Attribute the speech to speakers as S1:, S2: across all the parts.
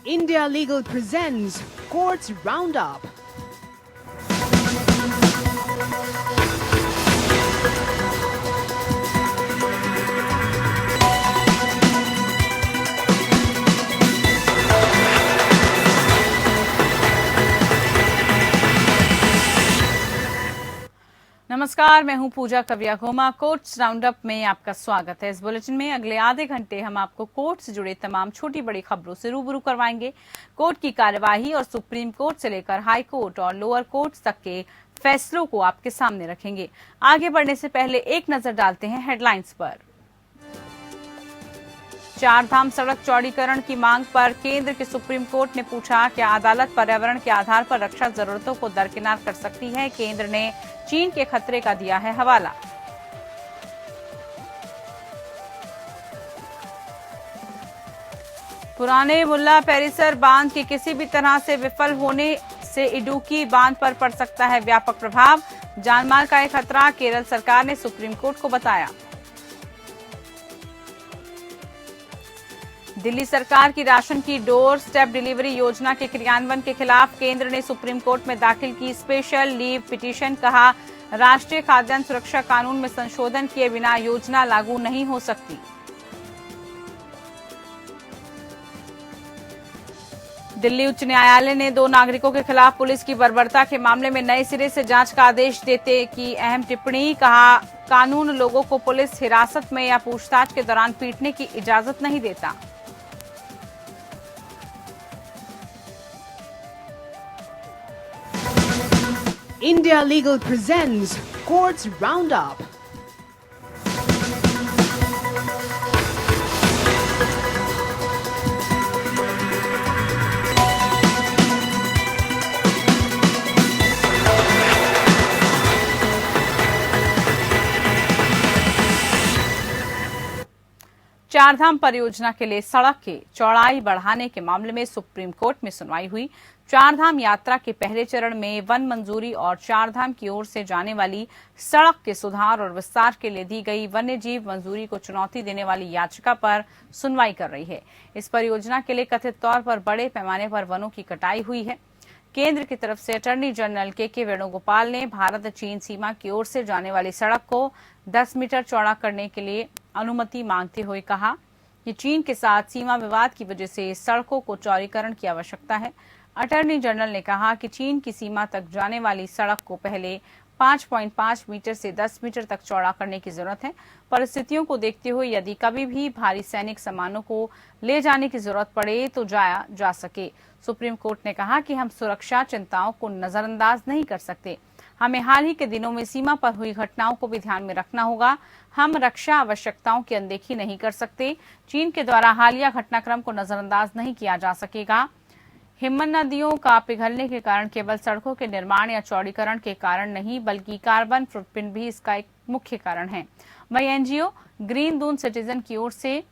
S1: India Legal presents Courts Roundup.
S2: नमस्कार, मैं हूं पूजा कविया घोमा। कोर्ट्स राउंडअप में आपका स्वागत है। इस बुलेटिन में अगले आधे घंटे हम आपको कोर्ट से जुड़े तमाम छोटी बड़ी खबरों से रूबरू करवाएंगे। कोर्ट की कार्यवाही और सुप्रीम कोर्ट से लेकर हाई कोर्ट और लोअर कोर्ट तक के फैसलों को आपके सामने रखेंगे। आगे बढ़ने से पहले एक नजर डालते हैं हेडलाइंस पर। चारधाम सड़क चौड़ीकरण की मांग पर केंद्र के सुप्रीम कोर्ट ने पूछा, क्या अदालत पर्यावरण के आधार पर रक्षा जरूरतों को दरकिनार कर सकती है? केंद्र ने चीन के खतरे का दिया है हवाला। पुराने मुल्ला पेरिसर बांध के किसी भी तरह से विफल होने से इडुक्की बांध पर पड़ सकता है व्यापक प्रभाव। जानमाल का एक खतरा, केरल सरकार ने सुप्रीम कोर्ट को बताया। दिल्ली सरकार की राशन की डोर स्टेप डिलीवरी योजना के क्रियान्वयन के खिलाफ केंद्र ने सुप्रीम कोर्ट में दाखिल की स्पेशल लीव पिटीशन। कहा, राष्ट्रीय खाद्यान्न सुरक्षा कानून में संशोधन किए बिना योजना लागू नहीं हो सकती। दिल्ली उच्च न्यायालय ने 2 नागरिकों के खिलाफ पुलिस की बर्बरता के मामले में नए सिरे से जांच का आदेश देते की अहम टिप्पणी। कहा, कानून लोगों को पुलिस हिरासत में या पूछताछ के दौरान पीटने की इजाजत नहीं देता।
S1: India Legal presents Courts Roundup.
S2: Chardham परियोजना के लिए सड़क के चौड़ाई बढ़ाने के मामले में सुप्रीम कोर्ट में सुनवाई हुई। चारधाम यात्रा के पहले चरण में वन मंजूरी और चारधाम की ओर से जाने वाली सड़क के सुधार और विस्तार के लिए दी गई वन्य जीव मंजूरी को चुनौती देने वाली याचिका पर सुनवाई कर रही है। इस परियोजना के लिए कथित तौर पर बड़े पैमाने पर वनों की कटाई हुई है। केंद्र की तरफ से अटॉर्नी जनरल के वेणुगोपाल ने भारत चीन सीमा की ओर से जाने वाली सड़क को 10 मीटर चौड़ा करने के लिए अनुमति मांगते हुए कहा कि चीन के साथ सीमा विवाद की वजह से सड़कों को चौड़ीकरण की आवश्यकता है। अटॉर्नी जनरल ने कहा कि चीन की सीमा तक जाने वाली सड़क को पहले 5.5 मीटर से 10 मीटर तक चौड़ा करने की जरूरत है। परिस्थितियों को देखते हुए यदि कभी भी भारी सैनिक सामानों को ले जाने की जरूरत पड़े तो जाया जा सके। सुप्रीम कोर्ट ने कहा कि हम सुरक्षा चिंताओं को नजरअंदाज नहीं कर सकते। हमें हाल ही के दिनों में सीमा पर हुई घटनाओं को भी ध्यान में रखना होगा। हम रक्षा आवश्यकताओं की अनदेखी नहीं कर सकते। चीन के द्वारा हालिया घटनाक्रम को नजरअंदाज नहीं किया जा सकेगा। हिमन नदियों का पिघलने के कारण केवल सड़कों के निर्माण या चौड़ीकरण के कारण नहीं बल्कि कार्बन फुटप्रिंट भी इसका एक मुख्य कारण है। वहीं एनजीओ ग्रीन दून सिटीजन की ओर से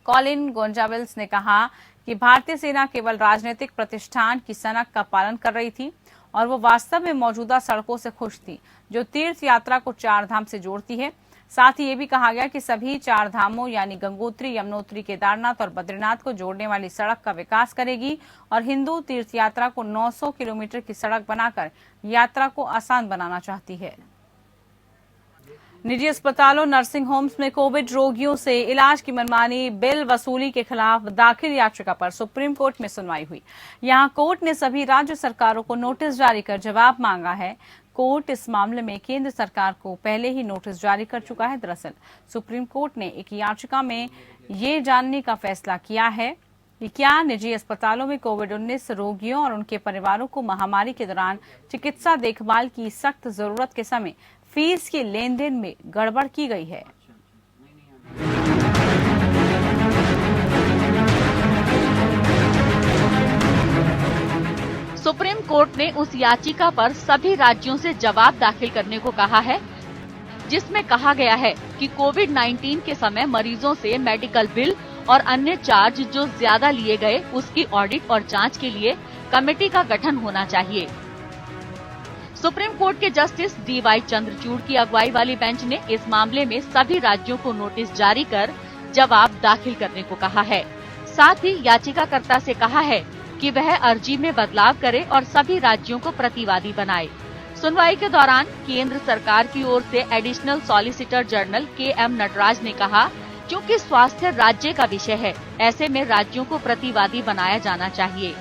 S2: कॉलिन गोंजावेल्स ने कहा कि भारतीय सेना केवल राजनीतिक प्रतिष्ठान की सनक का पालन कर रही थी और वो वास्तव में मौजूदा सड़कों से खुश थी जो तीर्थ यात्रा को चारधाम से जोड़ती है। साथ ही ये भी कहा गया कि सभी चार धामों यानी गंगोत्री, यमुनोत्री, केदारनाथ और बद्रीनाथ को जोड़ने वाली सड़क का विकास करेगी और हिंदू तीर्थ यात्रा को 900 किलोमीटर की सड़क बनाकर यात्रा को आसान बनाना चाहती है। निजी अस्पतालों, नर्सिंग होम्स में कोविड रोगियों से इलाज की मनमानी बिल वसूली के खिलाफ दाखिल याचिका पर सुप्रीम कोर्ट में सुनवाई हुई। यहां कोर्ट ने सभी राज्य सरकारों को नोटिस जारी कर जवाब मांगा है। कोर्ट इस मामले में केंद्र सरकार को पहले ही नोटिस जारी कर चुका है। दरअसल सुप्रीम कोर्ट ने एक याचिका में ये जानने का फैसला किया है कि क्या निजी अस्पतालों में कोविड-19 रोगियों और उनके परिवारों को महामारी के दौरान चिकित्सा देखभाल की सख्त जरूरत के समय फीस के लेन देन में गड़बड़ की गई है।
S3: सुप्रीम कोर्ट ने उस याचिका पर सभी राज्यों से जवाब दाखिल करने को कहा है जिसमें कहा गया है कि कोविड-19 के समय मरीजों से मेडिकल बिल और अन्य चार्ज जो ज्यादा लिए गए उसकी ऑडिट और जांच के लिए कमेटी का गठन होना चाहिए। सुप्रीम कोर्ट के जस्टिस DY चंद्रचूड़ की अगुवाई वाली बेंच ने इस मामले में सभी राज्यों को नोटिस जारी कर जवाब दाखिल करने को कहा है। साथ ही याचिकाकर्ता से कहा है कि वह अर्जी में बदलाव करे और सभी राज्यों को प्रतिवादी बनाए। सुनवाई के दौरान केंद्र सरकार की ओर से additional solicitor general K M. Nataraj ने कहा, क्योंकि स्वास्थ्य राज्य का विषय है, ऐसे में राज्यों को प्रतिवादी बनाया जाना चाहिए।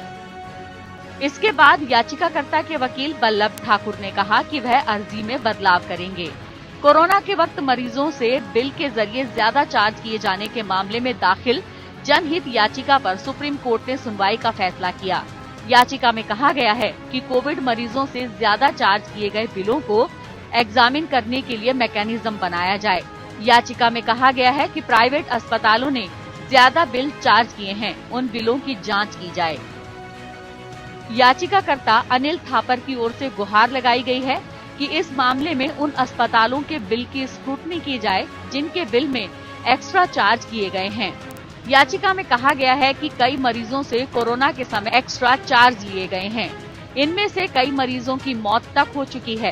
S3: इसके बाद याचिकाकर्ता के वकील बल्लभ ठाकुर ने कहा कि वह अर्जी में बदलाव करेंगे। कोरोना के वक्त मरीजों से बिल के जरिए ज्यादा चार्ज किए जाने के मामले में दाखिल जनहित याचिका पर सुप्रीम कोर्ट ने सुनवाई का फैसला किया। याचिका में कहा गया है कि कोविड मरीजों से ज्यादा चार्ज किए गए बिलों को एग्जामिन करने के लिए मैकेनिज्म बनाया जाए। याचिका में कहा गया है कि प्राइवेट अस्पतालों ने ज्यादा बिल चार्ज किए हैं, उन बिलों की जांच की जाए। याचिकाकर्ता अनिल थापर की ओर से गुहार लगाई गई है कि इस मामले में उन अस्पतालों के बिल की स्क्रूटनी की जाए जिनके बिल में एक्स्ट्रा चार्ज किए गए हैं। याचिका में कहा गया है कि कई मरीजों से कोरोना के समय एक्स्ट्रा चार्ज लिए गए हैं। इनमें से कई मरीजों की मौत तक हो चुकी है।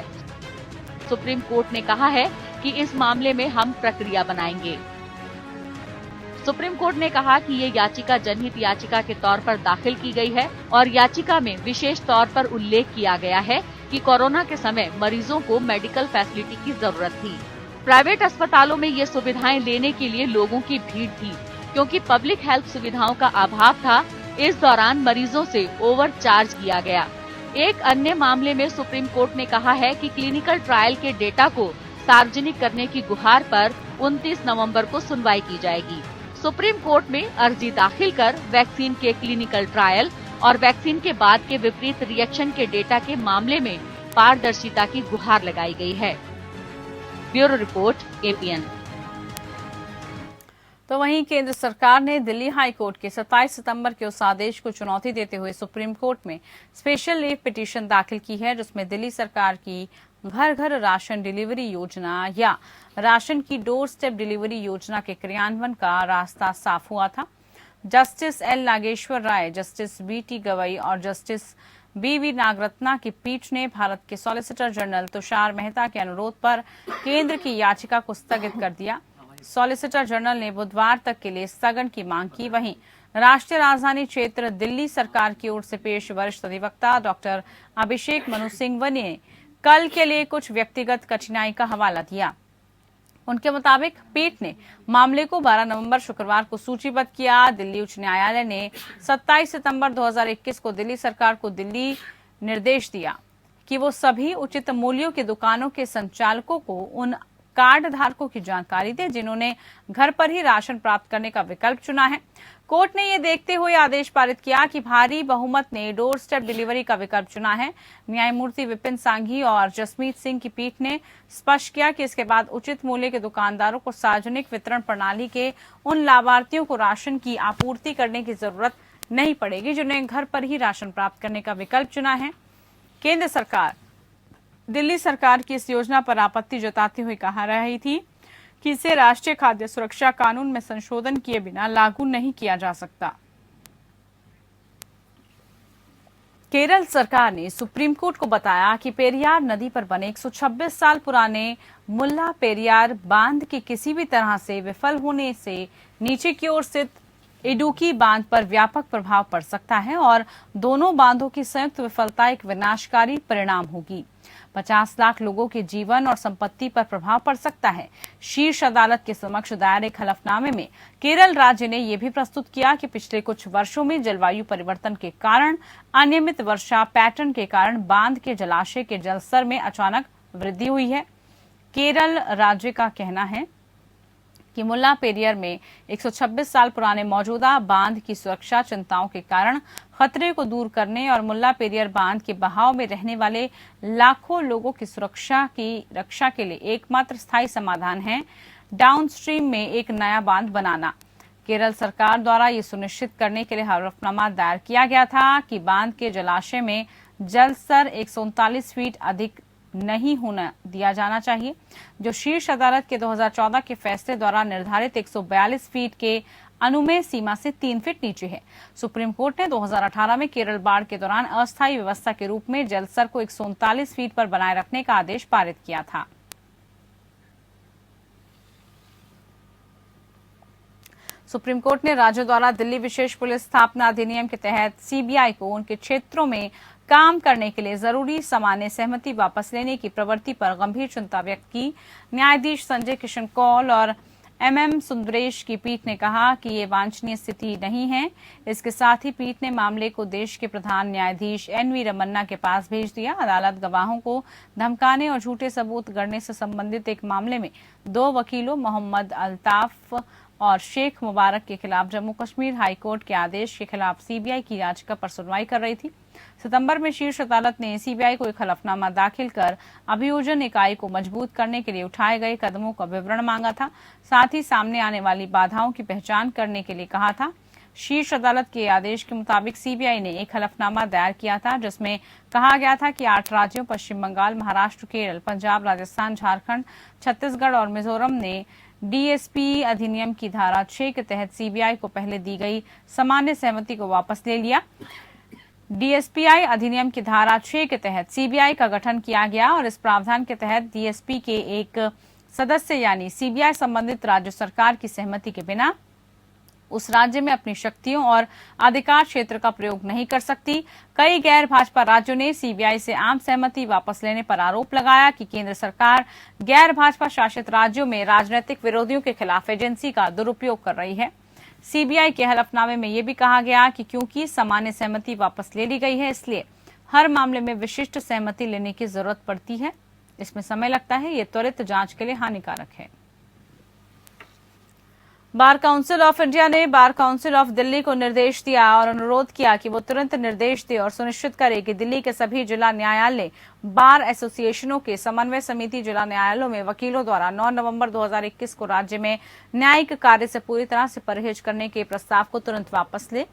S3: सुप्रीम कोर्ट ने कहा है कि इस मामले में हम प्रक्रिया बनाएंगे। सुप्रीम कोर्ट ने कहा कि ये याचिका जनहित याचिका के तौर पर दाखिल की गई है और याचिका में विशेष तौर पर उल्लेख किया गया है कि कोरोना के समय मरीजों को मेडिकल फैसिलिटी की जरूरत थी। प्राइवेट अस्पतालों में ये सुविधाएं लेने के लिए लोगों की भीड़ थी, क्योंकि पब्लिक हेल्थ सुविधाओं का अभाव था। इस दौरान मरीजों से ओवर चार्ज किया गया। एक अन्य मामले में सुप्रीम कोर्ट ने कहा है कि क्लिनिकल ट्रायल के डेटा को सार्वजनिक करने की गुहार पर 29 नवंबर को सुनवाई की जाएगी। सुप्रीम कोर्ट में अर्जी दाखिल कर वैक्सीन के क्लिनिकल ट्रायल और वैक्सीन के बाद के विपरीत रिएक्शन के डेटा के मामले में पारदर्शिता की गुहार लगाई गई है। Bureau report, APN।
S2: तो वहीं केंद्र सरकार ने दिल्ली हाई कोर्ट के 27 सितंबर के उस आदेश को चुनौती देते हुए सुप्रीम कोर्ट में स्पेशल लीव पिटीशन दाखिल की है, जिसमें दिल्ली सरकार की घर घर राशन डिलीवरी योजना या राशन की डोर स्टेप डिलीवरी योजना के क्रियान्वयन का रास्ता साफ हुआ था। जस्टिस एल नागेश्वर राय, जस्टिस BT गवई और जस्टिस BV नागरत्ना की पीठ ने भारत के सॉलिसिटर जनरल तुषार मेहता के अनुरोध पर केंद्र की याचिका को स्थगित कर दिया। सॉलिसिटर जनरल ने बुधवार तक के लिए स्थगन की मांग की। वहीं राष्ट्रीय राजधानी क्षेत्र दिल्ली सरकार की ओर से पेश वरिष्ठ अधिवक्ता डॉक्टर अभिषेक मनु सिंघवी ने कल के लिए कुछ व्यक्तिगत कठिनाई का हवाला दिया। उनके मुताबिक पीठ ने मामले को 12 नवंबर शुक्रवार को सूचीबद्ध किया। दिल्ली उच्च न्यायालय ने 27 सितंबर 2021 को दिल्ली सरकार को दिल्ली निर्देश दिया कि वो सभी उचित मूल्यों की दुकानों के संचालकों को उन कार्ड धारकों की जानकारी दे जिन्होंने घर पर ही राशन प्राप्त करने का विकल्प चुना है। कोर्ट ने ये देखते हुए आदेश पारित किया कि भारी बहुमत ने डोर स्टेप डिलीवरी का विकल्प चुना है। न्यायमूर्ति विपिन सांघी और जसमीत सिंह की पीठ ने स्पष्ट किया कि इसके बाद उचित मूल्य के दुकानदारों को सार्वजनिक वितरण प्रणाली के उन लाभार्थियों को राशन की आपूर्ति करने की जरूरत नहीं पड़ेगी जिन्हें घर पर ही राशन प्राप्त करने का विकल्प चुना है। केंद्र सरकार दिल्ली सरकार की इस योजना पर आपत्ति जताते हुए कहा रही थी कि इसे राष्ट्रीय खाद्य सुरक्षा कानून में संशोधन किए बिना लागू नहीं किया जा सकता। केरल सरकार ने सुप्रीम कोर्ट को बताया कि पेरियार नदी पर बने 126 साल पुराने मुल्ला पेरियार बांध के किसी भी तरह से विफल होने से नीचे की ओर स्थित इडुकी बांध पर व्यापक प्रभाव पड़ सकता है और दोनों बांधों की संयुक्त विफलता एक विनाशकारी परिणाम होगी। 50 लाख लोगों के जीवन और संपत्ति पर प्रभाव पड़ सकता है। शीर्ष अदालत के समक्ष दायर एक हलफनामे में केरल राज्य ने यह भी प्रस्तुत किया कि पिछले कुछ वर्षों में जलवायु परिवर्तन के कारण अनियमित वर्षा पैटर्न के कारण बांध के जलाशय के जलस्तर में अचानक वृद्धि हुई है। केरल राज्य का कहना है कि मुल्ला पेरियार में 126 साल पुराने मौजूदा बांध की सुरक्षा चिंताओं के कारण खतरे को दूर करने और मुल्ला पेरियार बांध के बहाव में रहने वाले लाखों लोगों की सुरक्षा की रक्षा के लिए एकमात्र स्थायी समाधान है डाउनस्ट्रीम में एक नया बांध बनाना। केरल सरकार द्वारा ये सुनिश्चित करने के लिए हलफनामा दायर किया गया था कि बांध के जलाशय में जल स्तर 139 फीट अधिक नहीं होना दिया जाना चाहिए, जो शीर्ष अदालत के 2014 के फैसले द्वारा निर्धारित 142 फीट के अनुमेय सीमा से 3 फीट नीचे है। सुप्रीम कोर्ट ने 2018 में केरल बाढ़ के दौरान अस्थायी व्यवस्था के रूप में जल स्तर को 139 फीट पर बनाए रखने का आदेश पारित किया था। सुप्रीम कोर्ट ने राज्यों द्वारा दिल्ली विशेष पुलिस स्थापना अधिनियम के तहत सीबीआई को उनके क्षेत्रों में काम करने के लिए जरूरी सामान्य सहमति वापस लेने की प्रवृत्ति पर गंभीर चिंता व्यक्त की। न्यायाधीश संजय किशन कौल और एमएम सुंदरेश की पीठ ने कहा कि ये वांछनीय स्थिति नहीं है। इसके साथ ही पीठ ने मामले को देश के प्रधान न्यायाधीश एनवी रमन्ना के पास भेज दिया। अदालत गवाहों को धमकाने और झूठे सबूत गढ़ने से संबंधित एक मामले में 2 वकीलों मोहम्मद अल्ताफ और शेख मुबारक के खिलाफ जम्मू कश्मीर हाईकोर्ट के आदेश के खिलाफ सीबीआई की याचिका पर सुनवाई कर रही थी। सितंबर में शीर्ष अदालत ने सीबीआई को एक हलफनामा दाखिल कर अभियोजन इकाई को मजबूत करने के लिए उठाए गए कदमों का विवरण मांगा था। साथ ही सामने आने वाली बाधाओं की पहचान करने के लिए कहा था। शीर्ष अदालत के आदेश के मुताबिक सीबीआई ने एक हलफनामा दायर किया था जिसमें कहा गया था कि 8 राज्यों पश्चिम बंगाल, महाराष्ट्र, केरल, पंजाब, राजस्थान, झारखंड, छत्तीसगढ़ और मिजोरम ने डीएसपी अधिनियम की धारा 6 के तहत सीबीआई को पहले दी गई सामान्य सहमति को वापस ले लिया। डीएसपीआई अधिनियम की धारा 6 के तहत सीबीआई का गठन किया गया और इस प्रावधान के तहत डीएसपी के एक सदस्य यानी सीबीआई संबंधित राज्य सरकार की सहमति के बिना उस राज्य में अपनी शक्तियों और अधिकार क्षेत्र का प्रयोग नहीं कर सकती। कई गैर भाजपा राज्यों ने सीबीआई से आम सहमति वापस लेने पर आरोप लगाया कि केंद्र सरकार गैर भाजपा शासित राज्यों में राजनीतिक विरोधियों के खिलाफ एजेंसी का दुरुपयोग कर रही है। सीबीआई के हलफनामे में यह भी कहा गया कि क्योंकि सामान्य सहमति वापस ले ली गई है, इसलिए हर मामले में विशिष्ट सहमति लेने की जरूरत पड़ती है। इसमें समय लगता है, ये त्वरित जांच के लिए हानिकारक है। बार काउंसिल ऑफ इंडिया ने बार काउंसिल ऑफ दिल्ली को निर्देश दिया और अनुरोध किया कि वो तुरंत निर्देश दे और सुनिश्चित करे कि दिल्ली के सभी जिला न्यायालय बार एसोसिएशनों के समन्वय समिति जिला न्यायालयों में वकीलों द्वारा 9 नवंबर 2021 को राज्य में न्यायिक कार्य से पूरी तरह से परहेज करने के प्रस्ताव को तुरंत वापस ले।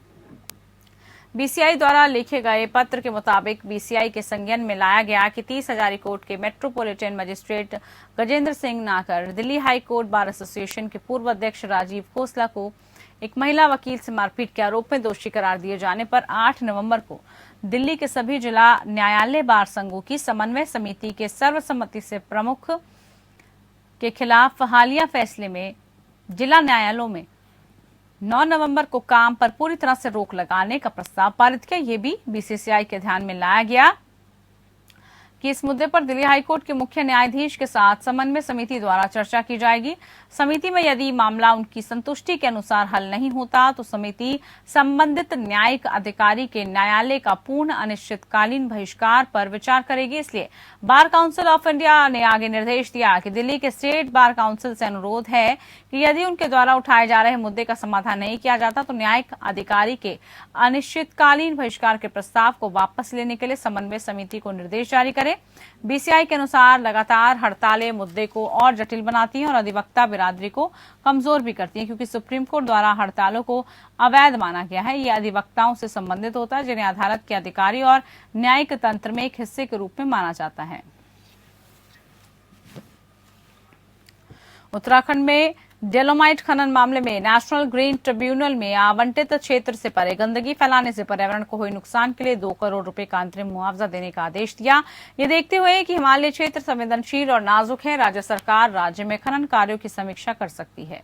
S2: बीसीआई द्वारा लिखे गए पत्र के मुताबिक बीसीआई के संज्ञान में लाया गया कि 30 हजारी कोर्ट के metropolitan magistrate Gajendra Singh Nagar Delhi high court bar association के पूर्व अध्यक्ष राजीव खोसला को एक महिला वकील से मारपीट के आरोप में दोषी करार दिए जाने पर 8 नवंबर को दिल्ली के सभी जिला न्यायालय बार संघों की समन्वय समिति के सर्वसम्मति से प्रमुख के खिलाफ हालिया फैसले में जिला न्यायालयों में 9 नवंबर को काम पर पूरी तरह से रोक लगाने का प्रस्ताव पारित किया। ये भी बीसीसीआई के ध्यान में लाया गया कि इस मुद्दे पर दिल्ली हाईकोर्ट के मुख्य न्यायाधीश के साथ समन्वय समिति द्वारा चर्चा की जाएगी। समिति में यदि मामला उनकी संतुष्टि के अनुसार हल नहीं होता तो समिति संबंधित न्यायिक अधिकारी के न्यायालय का पूर्ण अनिश्चितकालीन बहिष्कार पर विचार करेगी। इसलिए बार काउंसिल ऑफ इंडिया ने आगे निर्देश दिया कि दिल्ली के स्टेट बार काउंसिल से अनुरोध है कि यदि उनके द्वारा उठाए जा रहे मुद्दे का समाधान नहीं किया जाता तो न्यायिक अधिकारी के अनिश्चितकालीन बहिष्कार के प्रस्ताव को वापस लेने के लिए समन्वय समिति को निर्देश जारी करे। बीसीआई के अनुसार लगातार हड़तालें मुद्दे को और जटिल बनाती हैं और अधिवक्ता बिरादरी को कमजोर भी करती हैं, क्योंकि सुप्रीम कोर्ट द्वारा हड़तालों को अवैध माना गया है। ये अधिवक्ताओं से संबंधित होता है जिन्हें अदालत के अधिकारी और न्यायिक तंत्र में एक हिस्से के रूप में माना जाता है। उत्तराखंड में डेलोमाइट खनन मामले में नेशनल ग्रीन ट्रिब्यूनल में आवंटित क्षेत्र से परे गंदगी फैलाने से पर्यावरण को हुए नुकसान के लिए 2 करोड़ रुपए का अंतरिम मुआवजा देने का आदेश दिया। ये देखते हुए कि हिमालय क्षेत्र संवेदनशील और नाजुक है, राज्य सरकार राज्य में खनन कार्यों की समीक्षा कर सकती है।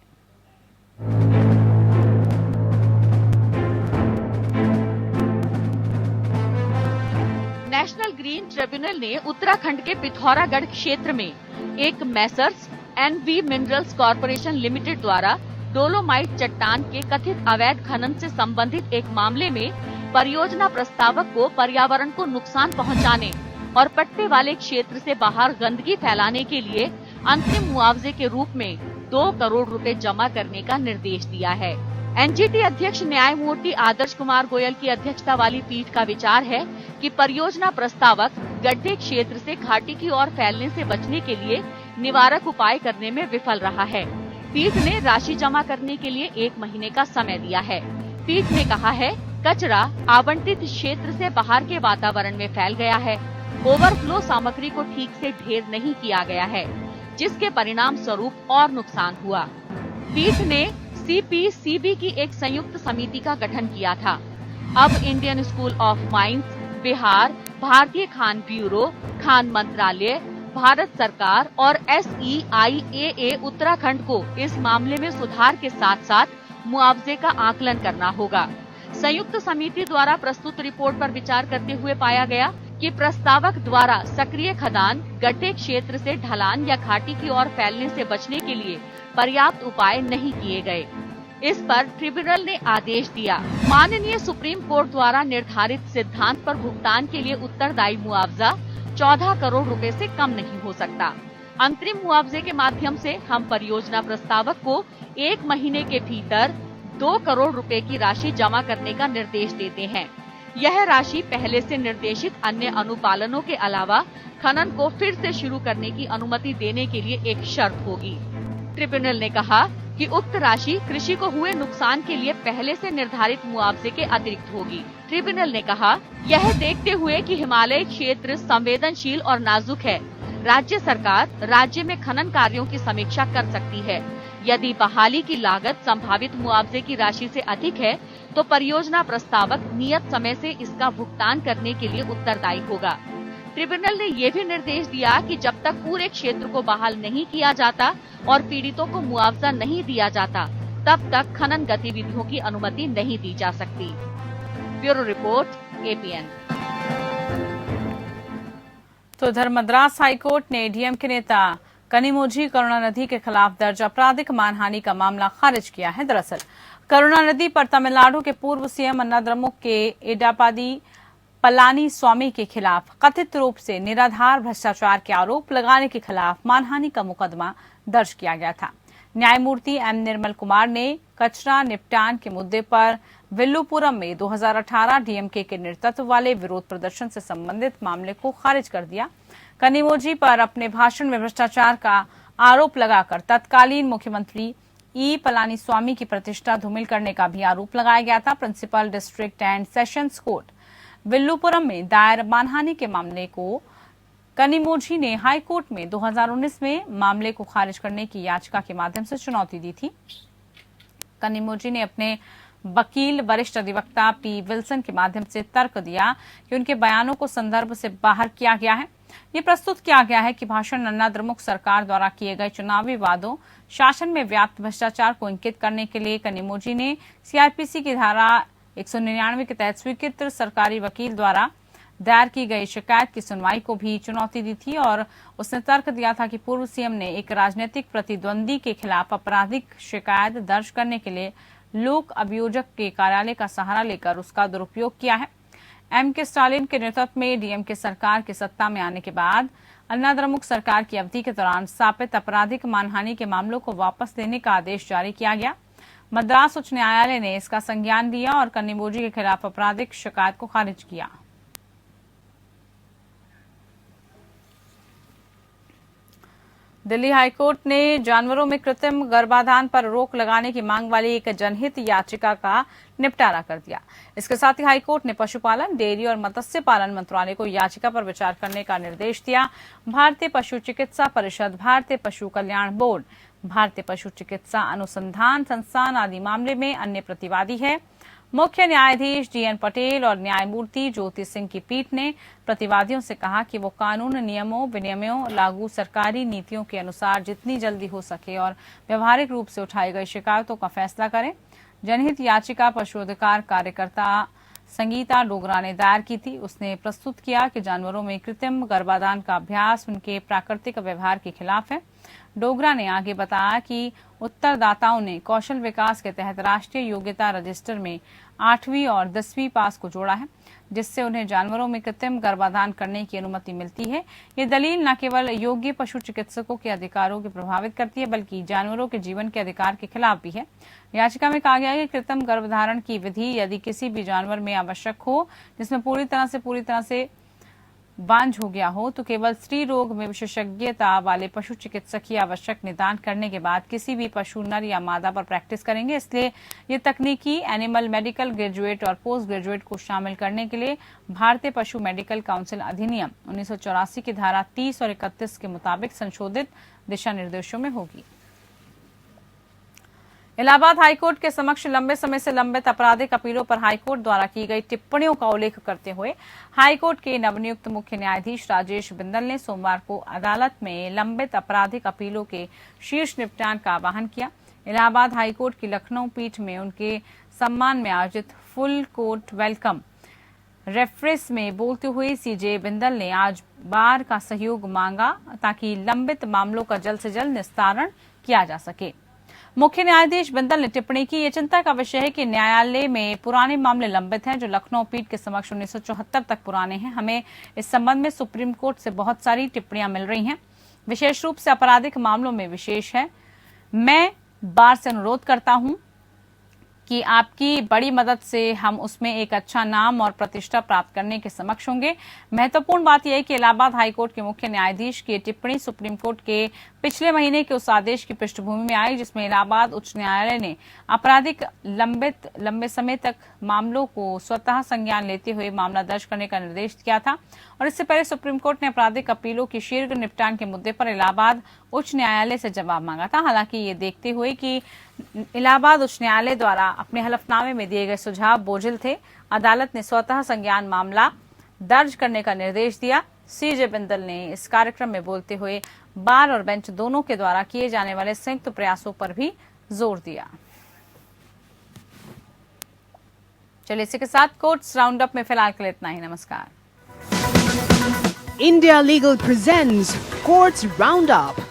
S3: नेशनल ग्रीन ट्रिब्यूनल ने उत्तराखंड के पिथौरागढ़ क्षेत्र में एक messrs NV minerals corporation limited द्वारा डोलोमाइट चट्टान के कथित अवैध खनन से संबंधित एक मामले में परियोजना प्रस्तावक को पर्यावरण को नुकसान पहुंचाने और पट्टे वाले क्षेत्र से बाहर गंदगी फैलाने के लिए अंतरिम मुआवजे के रूप में 2 करोड़ रुपए जमा करने का निर्देश दिया है। एनजीटी अध्यक्ष न्यायमूर्ति आदर्श कुमार गोयल की अध्यक्षता वाली पीठ का विचार है कि परियोजना प्रस्तावक गड्ढे क्षेत्र से घाटी की ओर फैलने से बचने के लिए निवारक उपाय करने में विफल रहा है। पीठ ने राशि जमा करने के लिए 1 महीने का समय दिया है। पीठ ने कहा है, कचरा आवंटित क्षेत्र से बाहर के वातावरण में फैल गया है। ओवरफ्लो सामग्री को ठीक से ढेर नहीं किया गया है, जिसके परिणाम स्वरूप और नुकसान हुआ। पीठ ने सीपीसीबी की एक संयुक्त समिति का गठन किया था। अब Indian school of mines, Bihar, भारतीय खान ब्यूरो, खान मंत्रालय, भारत सरकार और SEIAA उत्तराखंड को इस मामले में सुधार के साथ साथ मुआवजे का आकलन करना होगा। संयुक्त समिति द्वारा प्रस्तुत रिपोर्ट पर विचार करते हुए पाया गया कि प्रस्तावक द्वारा सक्रिय खदान, गड्ढे क्षेत्र से ढलान या घाटी की ओर फैलने से बचने के लिए पर्याप्त उपाय नहीं किए गए। इस पर ट्रिब्यूनल ने आदेश दिया। माननीय सुप्रीम कोर्ट द्वारा निर्धारित सिद्धांत पर भुगतान के लिए उत्तरदायी मुआवजा 14 करोड़ रुपए से कम नहीं हो सकता। अंतरिम मुआवजे के माध्यम से हम परियोजना प्रस्तावक को 1 महीने के भीतर 2 करोड़ रुपए की राशि जमा करने का निर्देश देते हैं। यह राशि पहले से निर्देशित अन्य अनुपालनों के अलावा खनन को फिर से शुरू करने की अनुमति देने के लिए एक शर्त होगी। ट्रिब्यूनल ने कहा कि उक्त राशि कृषि को हुए नुकसान के लिए पहले से निर्धारित मुआवजे के अतिरिक्त होगी। ट्रिब्यूनल ने कहा, यह देखते हुए कि हिमालय क्षेत्र संवेदनशील और नाजुक है, राज्य सरकार राज्य में खनन कार्यों की समीक्षा कर सकती है। यदि बहाली की लागत संभावित मुआवजे की राशि से अधिक है तो परियोजना प्रस्तावक नियत समय से इसका भुगतान करने के लिए उत्तरदायी होगा। ट्रिब्यूनल ने ये भी निर्देश दिया कि जब तक पूरे क्षेत्र को बहाल नहीं किया जाता और पीड़ितों को मुआवजा नहीं दिया जाता, तब तक खनन गतिविधियों की अनुमति नहीं दी जा सकती। Bureau report, APN।
S2: तो इधर मद्रास हाईकोर्ट ने डीएमके नेता कनिमोझी करुणानिधि के खिलाफ दर्ज आपराधिक मानहानि का मामला खारिज किया है। दरअसल करुणानिधि पर तमिलनाडु के पूर्व सीएम अन्नाद्रमुक के एडापादी पलानी स्वामी के खिलाफ कथित रूप से निराधार भ्रष्टाचार के आरोप लगाने के खिलाफ मानहानि का मुकदमा दर्ज किया गया था। न्यायमूर्ति एम निर्मल कुमार ने कचरा निपटान के मुद्दे पर विल्लुपुरम में 2018 डीएमके के नेतृत्व वाले विरोध प्रदर्शन से संबंधित मामले को खारिज कर दिया। कनिमोझी पर अपने भाषण में भ्रष्टाचार का आरोप लगाकर तत्कालीन मुख्यमंत्री ई पलानीस्वामी की प्रतिष्ठा धूमिल करने का भी आरोप लगाया गया था। Principal district and sessions court Villupuram में दायर मानहानि के मामले को कनिमोझी ने हाई कोर्ट में 2019 में मामले को खारिज करने की याचिका के माध्यम से चुनौती दी थी। कनिमोझी ने अपने वकील वरिष्ठ अधिवक्ता पी विल्सन के माध्यम से तर्क दिया कि उनके बयानों को संदर्भ से बाहर किया गया है। ये प्रस्तुत किया गया है कि भाषण अन्नाद्रमुक सरकार द्वारा किए गए चुनावी वादों, शासन में व्याप्त भ्रष्टाचार को इंगित करने के लिए कनिमोझी ने सीआरपीसी की धारा 199 के तहत स्वीकृत सरकारी वकील द्वारा दायर की गई शिकायत की सुनवाई को भी चुनौती दी थी और उसने तर्क दिया था कि पूर्व सीएम ने एक राजनीतिक प्रतिद्वंदी के खिलाफ आपराधिक शिकायत दर्ज करने के लिए लोक अभियोजक के कार्यालय का सहारा लेकर उसका दुरुपयोग किया है। एम.के. स्टालिन के नेतृत्व में डीएमके सरकार के सत्ता में आने के बाद अन्नाद्रमुक सरकार की अवधि के दौरान स्थापित आपराधिक मानहानि के मामलों को वापस लेने का आदेश जारी किया गया। मद्रास उच्च न्यायालय ने इसका संज्ञान लिया और कनिमोझी के खिलाफ आपराधिक शिकायत को खारिज किया। दिल्ली हाईकोर्ट ने जानवरों में कृत्रिम गर्भाधान पर रोक लगाने की मांग वाली एक जनहित याचिका का निपटारा कर दिया। इसके साथ ही हाईकोर्ट ने पशुपालन, डेयरी और मत्स्य पालन मंत्रालय को याचिका पर विचार करने का निर्देश दिया। भारतीय पशु चिकित्सा परिषद, भारतीय पशु कल्याण बोर्ड, भारतीय पशु चिकित्सा अनुसंधान संस्थान आदि मामले में अन्य प्रतिवादी है। मुख्य न्यायाधीश DN पटेल और न्यायमूर्ति ज्योति सिंह की पीठ ने प्रतिवादियों से कहा कि वो कानून, नियमों, विनियमों, लागू सरकारी नीतियों के अनुसार जितनी जल्दी हो सके और व्यवहारिक रूप से उठाई गई शिकायतों का फैसला करें। जनहित याचिका पशु अधिकार कार्यकर्ता संगीता डोगरा ने दायर की थी। उसने प्रस्तुत किया कि जानवरों में कृत्रिम गर्भाधान का अभ्यास उनके प्राकृतिक व्यवहार के खिलाफ है। डोगरा ने आगे बताया कि उत्तरदाताओं ने कौशल विकास के तहत राष्ट्रीय योग्यता रजिस्टर में 8वीं और 10वीं पास को जोड़ा है, जिससे उन्हें जानवरों में कृत्रिम गर्भाधान करने की अनुमति मिलती है। ये दलील न केवल योग्य पशु चिकित्सकों के अधिकारों को प्रभावित करती है, बल्कि जानवरों के जीवन के अधिकार के खिलाफ भी है। याचिका में कहा गया है कि कृत्रिम गर्भधारण की विधि यदि किसी भी जानवर में आवश्यक हो, जिसमें पूरी तरह से बांझ हो गया हो, तो केवल स्त्री रोग में विशेषज्ञता वाले पशु चिकित्सक ही आवश्यक निदान करने के बाद किसी भी पशु नर या मादा पर प्रैक्टिस करेंगे। इसलिए ये तकनीकी एनिमल मेडिकल ग्रेजुएट और पोस्ट ग्रेजुएट को शामिल करने के लिए भारतीय पशु मेडिकल काउंसिल अधिनियम 1984 की धारा 30 और 31 के मुताबिक संशोधित दिशा निर्देशों में होगी। इलाहाबाद हाईकोर्ट के समक्ष लंबे समय से लंबित आपराधिक अपीलों पर हाईकोर्ट द्वारा की गई टिप्पणियों का उल्लेख करते हुए हाईकोर्ट के नवनियुक्त मुख्य न्यायाधीश राजेश बिंदल ने सोमवार को अदालत में लंबित आपराधिक अपीलों के शीर्ष निपटान का आह्वान किया। इलाहाबाद हाईकोर्ट की लखनऊ पीठ में उनके सम्मान में आयोजित फुल कोर्ट वेलकम रेफरेंस में बोलते हुए सीजे बिंदल ने आज बार का सहयोग मांगा ताकि लंबित मामलों का जल्द से जल्द निस्तारण किया जा सके। मुख्य न्यायाधीश बिंदल ने टिप्पणी की, ये चिंता का विषय है कि न्यायालय में पुराने मामले लंबित हैं जो लखनऊ पीठ के समक्ष 1974 तक पुराने हैं। हमें इस संबंध में सुप्रीम कोर्ट से बहुत सारी टिप्पणियां मिल रही हैं, विशेष रूप से आपराधिक मामलों में विशेष है। मैं बार से अनुरोध करता हूं कि आपकी बड़ी मदद से हम उसमें एक अच्छा नाम और प्रतिष्ठा प्राप्त करने के समक्ष होंगे। महत्वपूर्ण बात यह है कि इलाहाबाद हाईकोर्ट के मुख्य न्यायाधीश की टिप्पणी सुप्रीम कोर्ट के पिछले महीने के उस आदेश की पृष्ठभूमि में आई जिसमें इलाहाबाद उच्च न्यायालय ने आपराधिक लंबे समय तक मामलों को स्वतः संज्ञान लेते हुए मामला दर्ज करने का निर्देश दिया था और इससे पहले सुप्रीम कोर्ट ने आपराधिक अपीलों की शीघ्र निपटान के मुद्दे पर इलाहाबाद उच्च न्यायालय से जवाब मांगा था। हालांकि ये देखते हुए कि इलाहाबाद उच्च न्यायालय द्वारा अपने हलफनामे में दिए गए सुझाव बोझिल थे, अदालत ने स्वतः संज्ञान मामला दर्ज करने का निर्देश दिया। सीजे बिंदल ने इस कार्यक्रम में बोलते हुए बार और बेंच दोनों के द्वारा किए जाने वाले संयुक्त प्रयासों पर भी जोर दिया। चलिए इसी के साथ कोर्ट्स राउंड अप में फिलहाल के लिए इतना ही। नमस्कार।
S1: India Legal presents Courts Roundup.